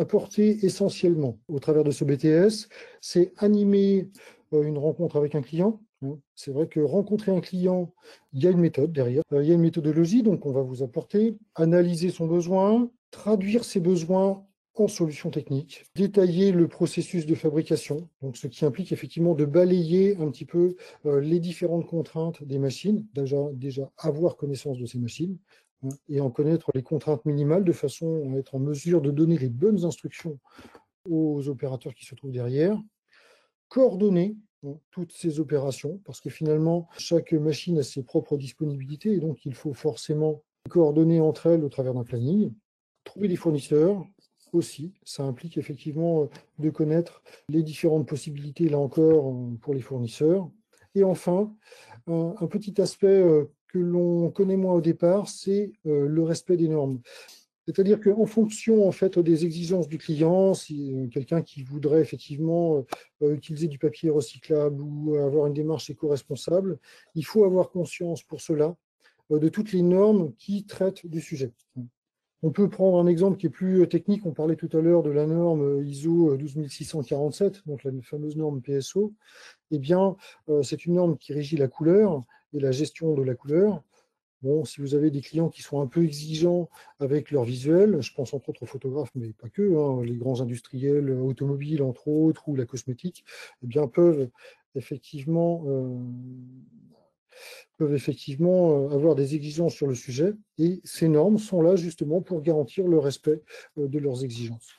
apporter essentiellement au travers de ce BTS, c'est animer une rencontre avec un client. C'est vrai que rencontrer un client, il y a une méthode derrière, il y a une méthodologie, donc on va vous apporter, analyser son besoin, traduire ses besoins en solutions techniques, détailler le processus de fabrication, donc ce qui implique effectivement de balayer un petit peu les différentes contraintes des machines, déjà avoir connaissance de ces machines, et en connaître les contraintes minimales de façon à être en mesure de donner les bonnes instructions aux opérateurs qui se trouvent derrière, coordonner toutes ces opérations, parce que finalement, chaque machine a ses propres disponibilités, et donc il faut forcément coordonner entre elles au travers d'un planning, trouver des fournisseurs aussi, ça implique effectivement de connaître les différentes possibilités, là encore, pour les fournisseurs. Et enfin, un petit aspect que l'on connaît moins au départ, c'est le respect des normes. C'est-à-dire qu'en fonction en fait, des exigences du client, si quelqu'un qui voudrait effectivement utiliser du papier recyclable ou avoir une démarche éco-responsable, il faut avoir conscience pour cela de toutes les normes qui traitent du sujet. On peut prendre un exemple qui est plus technique. On parlait tout à l'heure de la norme ISO 12647, donc la fameuse norme PSO. Eh bien, c'est une norme qui régit la couleur et la gestion de la couleur. Bon, si vous avez des clients qui sont un peu exigeants avec leur visuel, je pense entre autres aux photographes, mais pas que, les grands industriels automobiles, entre autres, ou la cosmétique, eh bien, peuvent effectivement avoir des exigences sur le sujet. Et ces normes sont là justement pour garantir le respect de leurs exigences.